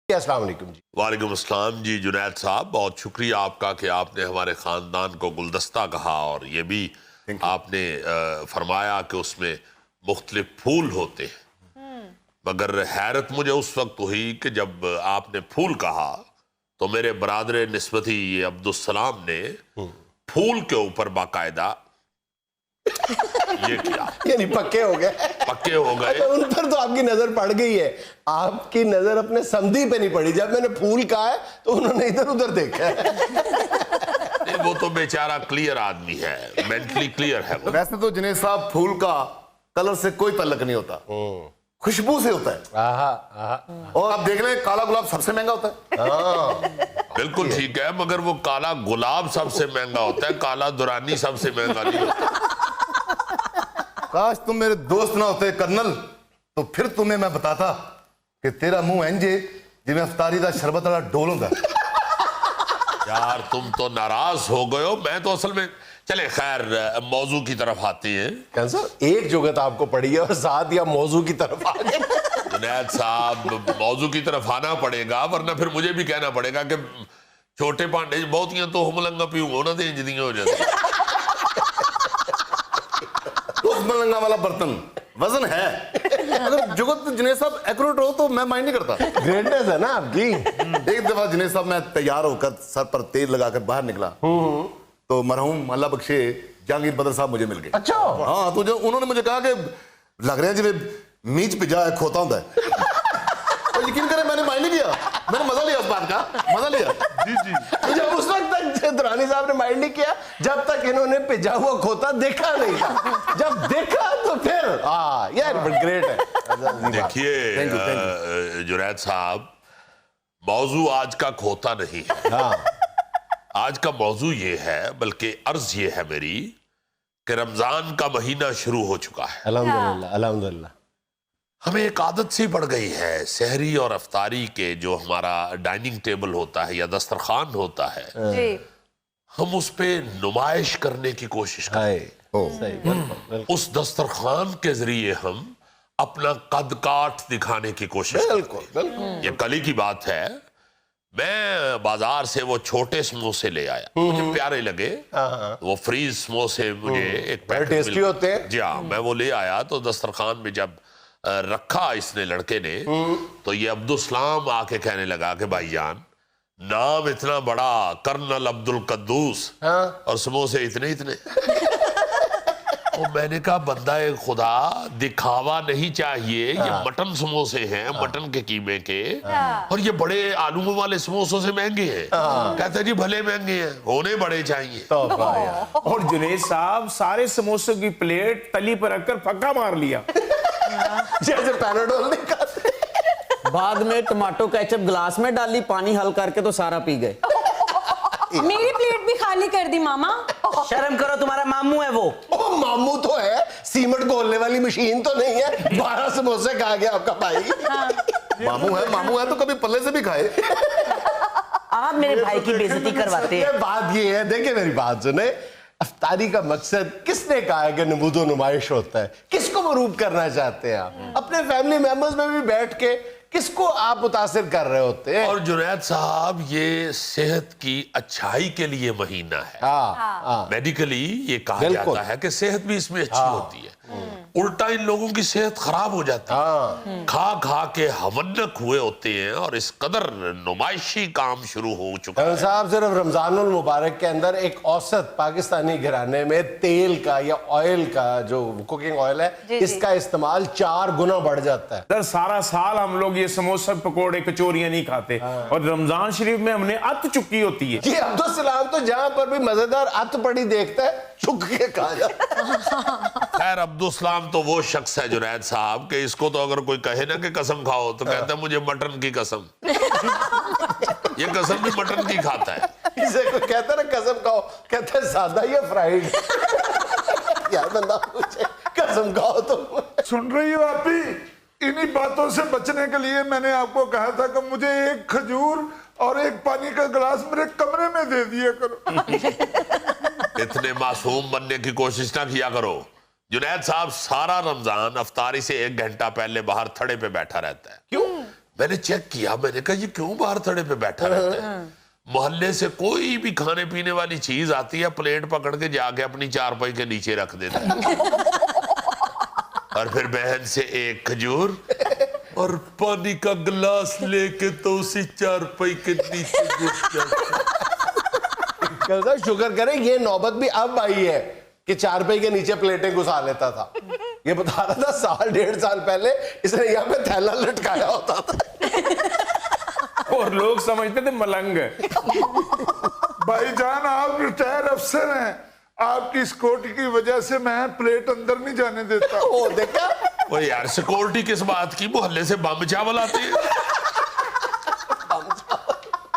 السلام علیکم جی۔ وعلیکم السلام جی جنید صاحب، بہت شکریہ آپ کا کہ آپ نے ہمارے خاندان کو گلدستہ کہا، اور یہ بھی آپ نے فرمایا کہ اس میں مختلف پھول ہوتے ہیں، مگر حیرت مجھے اس وقت ہوئی کہ جب آپ نے پھول کہا تو میرے برادر نسبتی یہ عبدالسلام نے پھول کے اوپر باقاعدہ یہ کیا، یعنی پکے ہو گئے، پکے ہو گئے۔ ان پر تو آپ کی نظر پڑ گئی ہے، آپ کی نظر اپنے سمدھی پہ نہیں پڑی۔ جب میں نے پھول کہا ہے تو انہوں نے ادھر ادھر دیکھا ہے۔ وہ تو بیچارہ کلیئر آدمی ہے، مینٹلی کلیئر ہے وہ۔ ویسے تو جنید صاحب پھول کا کلر سے کوئی تعلق نہیں ہوتا، خوشبو سے ہوتا ہے۔ اور آپ دیکھ لیں کالا گلاب سب سے مہنگا ہوتا ہے۔ بالکل ٹھیک ہے، مگر وہ کالا گلاب سب سے مہنگا ہوتا ہے، کالا دورانی سب سے مہنگا نہیں ہوتا۔ کاش تم میرے دوست نہ ہوتے کرنل، تو پھر تمہیں میں بتاتا کہ تیرا منہ انجے جی میں افطاری دا شربت والا ڈول ہوں گا۔ یار تم تو ناراض ہو گئے ہو، میں تو اصل میں چلے خیر موضوع کی طرف آتے ہیں۔ کینسر ایک جگت آپ کو پڑی ہے اور ساتھ یا موضوع کی طرف آ گئے۔ جنید صاحب موضوع کی طرف آنا پڑے گا، ورنہ پھر مجھے بھی کہنا پڑے گا کہ چھوٹے پانڈے بہتیاں تو ہم لنگا پیوں ہونا دیں جدیاں ہو جاتی ہیں۔ اس ملنگا والا برتن وزن ہے، اگر جگت جنید صاحب ایکوریٹ ہو تو میں مائنڈ نہیں کرتا۔ گریٹنس ہے نا آپ کی۔ ایک دفعہ جنید صاحب میں تیار ہو کر سر پر تیل لگا کر باہر نکلا تو مرحوم اللہ بخشے جہانگیر بدر صاحب مجھے مل گئے۔ اچھا ہاں تو انہوں نے مجھے کہا کہ لگ رہا ہے جی میچ پہ جا ہے کھوتا ہوں ہے، اور یقین کریں میں نے مائنڈ نہیں کیا، میں نے مزہ لیا اس بات کا، مزہ لیا۔ جی جی جب اس وقت تک درانی صاحب نے مائنڈ نہیں کیا جب تک انہوں نے پجا ہوا کھوتا دیکھا نہیں تھا، جب دیکھا تو پھر یار گریٹ ہے۔ دیکھیے جنید صاحب، موضوع آج کا کھوتا نہیں ہے، آج کا موضوع یہ ہے، بلکہ عرض یہ ہے میری کہ رمضان کا مہینہ شروع ہو چکا ہے۔ الحمدللہ الحمدللہ۔ ہمیں ایک عادت سی پڑ گئی ہے، سحری اور افطاری کے جو ہمارا ڈائننگ ٹیبل ہوتا ہے یا دسترخوان ہوتا ہے، ہم اس پہ نمائش کرنے کی کوشش کرتے ہیں۔ اس دسترخوان کے ذریعے ہم اپنا قد کاٹ دکھانے کی کوشش کرتے ہیں۔ یہ کل ہی کی بات ہے، میں بازار سے وہ چھوٹے سموسے لے آیا، مجھے پیارے لگے، وہ فریز سموسے مجھے ایک پیکٹ ٹیسٹی ہوتے ہیں۔ جی ہاں، میں وہ لے آیا تو دسترخوان میں جب رکھا اس نے لڑکے نے، تو یہ عبدالسلام آ کے کہنے لگا کہ بھائی جان نام اتنا بڑا کرنل عبدالقدوس اور سموسے اتنے اتنے۔ میں نے کہا بندہ خدا دکھاوا نہیں چاہیے، یہ مٹن سموسے ہیں، مٹن کے قیمے کے، اور یہ بڑے آلو والے سموسوں سے مہنگے ہیں۔ کہتے جی بھلے مہنگے ہیں، ہونے بڑے چاہیے۔ اور جنید صاحب سارے سموسوں کی پلیٹ تلی پر رکھ کر پھکا مار لیا، جیسے پیناڈول نہیں کھاتے۔ بعد میں ٹماٹو کیچپ گلاس میں ڈالی، پانی حل کر کے تو سارا پی گئے۔ میری پلیٹ بھی خالی کر دی ماما۔ شرم کرو، تمہارا ماموں ہے وہ۔ ماموں تو ہے، سیمنٹ گھولنے والی مشین تو نہیں ہے۔ 12 سموسے کھا گیا آپ کا بھائی۔ ماموں ہے تو کبھی پلے سے بھی کھائے۔ آپ میرے بھائی کی بے عزتی کرواتے ہیں۔ بات یہ ہے، دیکھیں میری بات سنیں، افطاری کا مقصد کس نے کہا ہے کہ نمود و نمائش ہوتا ہے؟ کس کو مروب کرنا چاہتے ہیں آپ؟ اپنے فیملی میمبرز میں بھی بیٹھ کے کس کو آپ متاثر کر رہے ہوتے ہیں؟ اور جنید صاحب یہ صحت کی اچھائی کے لیے مہینہ ہے، میڈیکلی یہ کہا جاتا ہے کہ صحت بھی اس میں اچھی ہوتی ہے، الٹا ان لوگوں کی صحت خراب ہو جاتی ہے، کھا کھا کے ہونک ہوئے ہوتے ہیں، اور اس قدر نمائشی کام شروع ہو چکا ہے۔ صاحب صرف رمضان المبارک کے اندر ایک اوسط پاکستانی گھرانے میں تیل کا یا آئل کا جو کوکنگ آئل ہے اس کا استعمال 4 گنا بڑھ جاتا ہے۔ در سارا سال ہم لوگ یہ سموسے پکوڑے کچوریاں نہیں کھاتے، اور رمضان شریف میں ہم نے ات چکی ہوتی ہے۔ یہ عبدالسلام تو جہاں پر بھی مزیدار ات پڑی دیکھتا ہے چک کے کھا جاتا ہے۔ خیر عبدالسلام تو وہ شخص ہے جنید صاحب کہ اس کو تو اگر کوئی کہے نا کہ قسم کھاؤ تو کہتا ہے مجھے مٹن کی قسم، یہ قسم بھی مٹن کی کھاتا ہے۔ اسے کوئی کہتا ہے نا قسم کھاؤ، کہتا ہے سادہ یا فرائیڈ؟ یار بندہ پوچھے قسم کھاؤ تو سن رہی ہو آپ بھی؟ انہی باتوں سے بچنے کے لیے میں نے آپ کو کہا تھا کہ مجھے ایک کھجور اور ایک پانی کا گلاس میرے کمرے میں دے دیا کرو۔ اتنے معصوم بننے کی کوشش نہ کیا کرو۔ جنید صاحب سارا رمضان افطاری سے 1 گھنٹہ پہلے باہر تھڑے پہ بیٹھا رہتا ہے، کیوں؟ میں نے چیک کیا, میں نے کہا یہ کیوں باہر تھڑے پہ بیٹھا رہتا ہے. محلے سے کوئی بھی کھانے پینے والی چیز آتی ہے, پلیٹ پکڑ کے جا کے اپنی چارپائی کے نیچے رکھ دیتا ہے, اور پھر بہن سے ایک کھجور اور پانی کا گلاس لے کے تو اسی چارپائی کے نیچے گھس جاتا. شکر کریں یہ نوبت بھی اب آئی ہے کہ چارپائی کے نیچے پلیٹیں گھسا لیتا تھا. یہ بتا رہا تھا 1.5 سال پہلے اس نے یہاں پہ تھیلا لٹکایا ہوتا تھا اور لوگ سمجھتے تھے ملنگ. بھائی جان آپ ریٹائر افسر ہیں, آپ کی سیکورٹی کی وجہ سے میں پلیٹ اندر نہیں جانے دیتا. وہ دیکھا وہ یار سیکورٹی کس بات کی, محلے سے بم چاول آتے ہیں.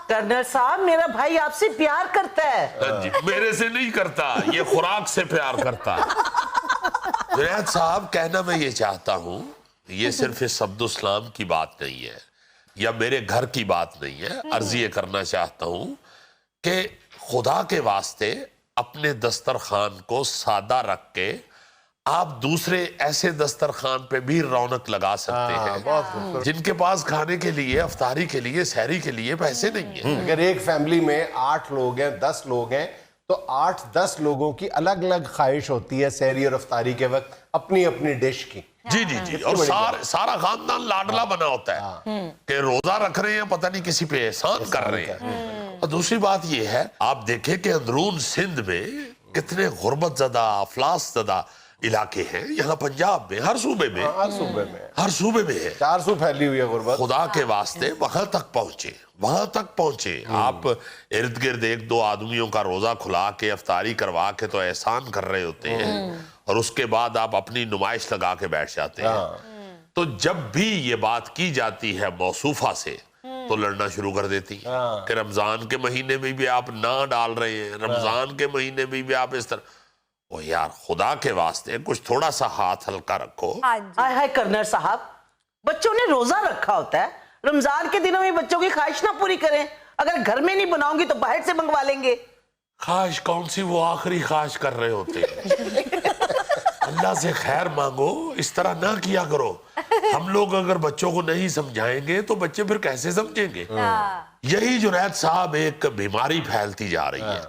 کرنل صاحب میرا بھائی آپ سے پیار کرتا ہے. جی میرے سے نہیں کرتا, یہ خوراک سے پیار کرتا ہے. جنید صاحب کہنا میں یہ چاہتا ہوں, یہ صرف اس عبدالسلام کی بات نہیں ہے یا میرے گھر کی بات نہیں ہے. عرض یہ کرنا چاہتا ہوں کہ خدا کے واسطے اپنے دسترخوان کو سادہ رکھ کے آپ دوسرے ایسے دسترخوان پہ بھی رونق لگا سکتے ہیں جن کے پاس کھانے کے لیے, افطاری کے لیے, سحری کے لیے پیسے نہیں ہیں. اگر ایک فیملی میں 8 لوگ ہیں, 10 لوگ ہیں, تو 8-10 لوگوں کی الگ الگ خواہش ہوتی ہے سحری اور افطاری کے وقت اپنی اپنی ڈش کی. جی جی جی, اور سارا خاندان لاڈلا بنا ہوتا ہے کہ روزہ رکھ رہے ہیں, پتہ نہیں کسی پہ احسان کر رہے ہیں. اور دوسری بات یہ ہے, آپ دیکھیں کہ اندرون سندھ میں کتنے غربت زدہ, افلاس زدہ علاقے ہیں. یہاں پنجاب میں ہر صوبے میں ہے, 400 پھیلی ہوئی ہے غربت. خدا کے واسطے وہاں تک پہنچے. آپ ارد گرد 1-2 آدمیوں کا روزہ کھلا کے افطاری کروا کے تو احسان کر رہے ہوتے ہیں, اور اس کے بعد آپ اپنی نمائش لگا کے بیٹھ جاتے ہیں. تو جب بھی یہ بات کی جاتی ہے موصوفہ سے تو لڑنا شروع کر دیتی کہ رمضان کے مہینے میں بھی آپ نہ ڈال رہے ہیں, رمضان کے مہینے میں بھی آپ اس طرح. وہ یار خدا کے واسطے کچھ تھوڑا سا ہاتھ ہلکا رکھو. ہائے ہائے کرنل صاحب, بچوں نے روزہ رکھا ہوتا ہے, رمضان کے دنوں میں بچوں کی خواہش نہ پوری کریں. اگر گھر میں نہیں بناؤں گی تو باہر سے منگوا لیں گے. خواہش کون سی, وہ آخری خواہش کر رہے ہوتے ہیں. اللہ سے خیر مانگو, اس طرح نہ کیا کرو. ہم لوگ اگر بچوں کو نہیں سمجھائیں گے تو بچے پھر کیسے سمجھیں گے. یہی جنید صاحب ایک بیماری پھیلتی جا رہی ہے.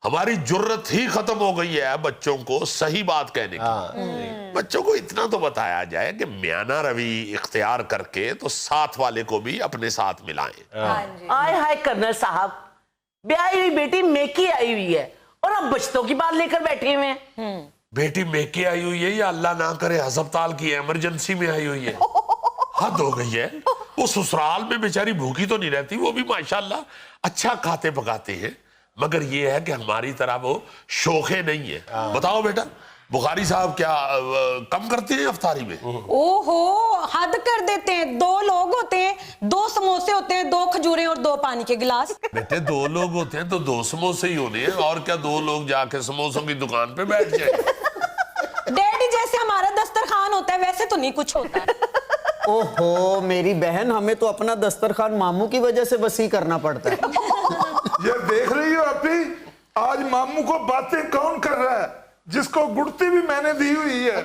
ہماری جرت ہی ختم ہو گئی ہے بچوں کو صحیح بات کہنے کی. بچوں کو اتنا تو بتایا جائے کہ میانہ روی اختیار کر کے تو ساتھ والے کو بھی اپنے ساتھ ملائیں. آئے ہائے کرنل صاحب, بیائی ہوئی بیٹی میکی آئی ہوئی ہے اور اب بچتوں کی بات لے کر بیٹھے ہوئے ہیں. بیٹی میکے آئی ہوئی ہے یا اللہ نہ کرے ہسپتال کی ایمرجنسی میں آئی ہوئی ہے. حد ہو گئی ہے. وہ سسرال میں بیچاری بھوکی تو نہیں رہتی, وہ بھی ماشاءاللہ اچھا کھاتے پکاتے ہیں, مگر یہ ہے کہ ہماری طرح وہ شوخے نہیں ہے. بتاؤ بیٹا, بخاری صاحب کیا کم کرتے ہیں افطاری میں؟ اوہو, حد کر دیتے ہیں. 2 لوگ ہوتے ہیں, 2 سموسے ہوتے ہیں, 2 کھجوریں اور 2 پانی کے گلاس. بیٹے 2 لوگ ہوتے ہیں تو 2 سموسے ہی ہونے ہیں, اور کیا 2 لوگ جا کے سموسوں کی دکان پہ بیٹھ جائیں. ڈیڈی جیسے ہمارا دسترخوان ہوتا ہے ویسے تو نہیں کچھ ہوتا ہے. اوہو میری بہن, ہمیں تو اپنا دسترخوان ماموں کی وجہ سے وسیع کرنا پڑتا ہے. یہ دیکھ رہی ہو اپی, آج ماموں کو باتیں کون کر رہا ہے, جس کو گڑتی بھی میں نے دی ہوئی ہے.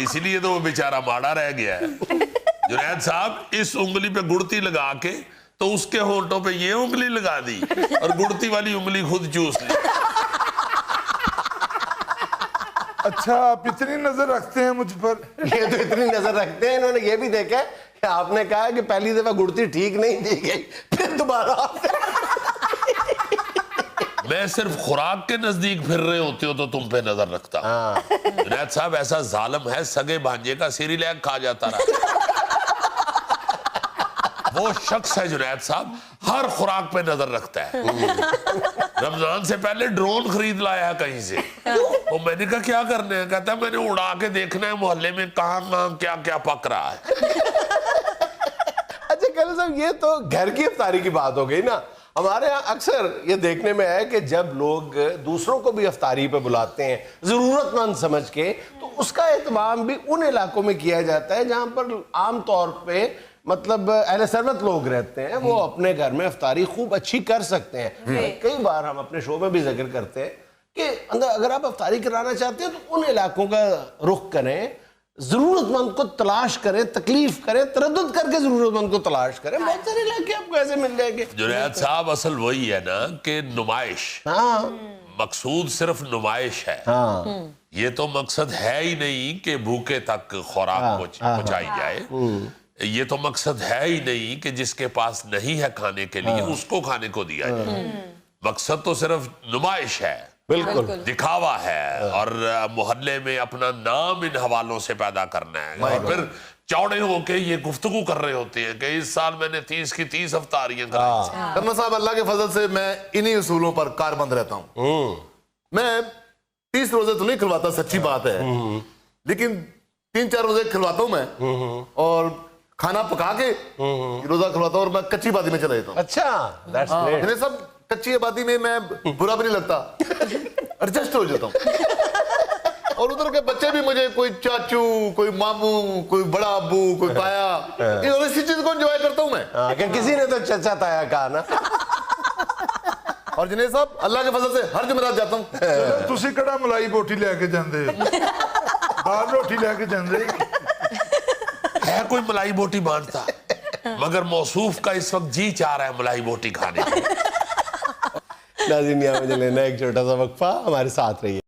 اسی لیے تو وہ بیچارہ ماڑا رہ گیا ہے. جنید صاحب اس انگلی پہ گڑتی لگا کے تو اس کے ہونٹوں پہ یہ انگلی لگا دی اور گڑتی والی انگلی خود چوس لی. اچھا آپ اتنی نظر رکھتے ہیں مجھ پر. یہ تو اتنی نظر رکھتے ہیں, انہوں نے یہ بھی دیکھا کہ آپ نے کہا کہ پہلی دفعہ گڑتی ٹھیک نہیں دی گئی, پھر دوبارہ میں صرف خوراک کے نزدیک پھر رہے ہوتے ہو تو تم پہ نظر رکھتا. جنید صاحب ایسا ظالم ہے, سگے بھانجے کا سیری لیگ کھا جاتا رہا. وہ شخص ہے جنید صاحب, ہر خوراک پہ نظر رکھتا ہے. رمضان سے پہلے ڈرون خرید لایا ہے کہیں سے. وہ میں نے کہا کیا کرنے ہے, کہتا ہے میں نے اڑا کے دیکھنا ہے محلے میں کہاں کہاں کیا کیا پک رہا ہے. اچھا کرنل صاحب, یہ تو گھر کی افطاری کی بات ہو گئی نا. ہمارے ہاں اکثر یہ دیکھنے میں ہے کہ جب لوگ دوسروں کو بھی افطاری پہ بلاتے ہیں ضرورت مند سمجھ کے, تو اس کا اہتمام بھی ان علاقوں میں کیا جاتا ہے جہاں پر عام طور پہ مطلب اہل ثروت لوگ رہتے ہیں, وہ اپنے گھر میں افطاری خوب اچھی کر سکتے ہیں. کئی بار ہم اپنے شو میں بھی ذکر کرتے ہیں کہ اگر آپ افطاری کرانا چاہتے ہیں تو ان علاقوں کا رخ کریں ضرورت مند کو تلاش کریں, تکلیف کریں, تردد کر کے ضرورت مند کو تلاش کریں. بہت سارے علاقے آپ کو ایسے مل جائیں گے. جنید صاحب اصل وہی ہے نا کہ نمائش, ہاں مقصود صرف نمائش ہے. یہ تو مقصد ہے ہی نہیں کہ بھوکے تک خوراک پہنچائی جائے. یہ تو مقصد ہے ہی نہیں کہ جس کے پاس نہیں ہے کھانے کے لیے اس کو کھانے کو دیا جائے. مقصد تو صرف نمائش ہے, بالکل دکھاوا ہے, اور محلے میں اپنا نام ان حوالوں سے پیدا کرنا ہے. اور پھر چوڑے ہو کے یہ گفتگو کر رہے ہوتے ہیں کہ اس سال میں نے 30 کی 30 افطاریاں کرائی. کرنا صاحب, اللہ کے فضل سے میں انہی اصولوں پر کاربند رہتا ہوں. میں 30 روزے تو نہیں کھلواتا, سچی بات ہے, لیکن 3-4 روزے کھلواتا ہوں میں, اور کھانا پکا کے روزہ کھلواتا ہوں, اور میں کچی آبادی میں چلا جاتا ہوں. اچھا, that's great. انہیں سب کچی آبادی میں برا بھی نہیں لگتا, ایڈجسٹ ہو جاتا ہوں. اور ادھر کے بچے بھی مجھے, کوئی چاچو, کوئی ماموں, کوئی بڑا ابو, کوئی تایا, اسی چیز کو انجوائے کرتا ہوں میں. کہ کسی نے تو چچا تایا کہا نا. اور جنید صاحب, اللہ کے فضل سے ہر جمعرات جاتا ہوں. ਤੁਸੀਂ ਕਿਹੜਾ ਮਲਾਈ ਬੋਟੀ ਲੈ ਕੇ ਜਾਂਦੇ ਹੋ, ਦਾਲ ਰੋਟੀ ਲੈ ਕੇ ਜਾਂਦੇ. ہے کوئی ملائی بوٹی مانتا, مگر موصوف کا اس وقت جی چاہ رہا ہے ملائی بوٹی کھانے. ناظرین, یہاں مجھے لینا ایک چھوٹا سا وقفہ, ہمارے ساتھ رہیے.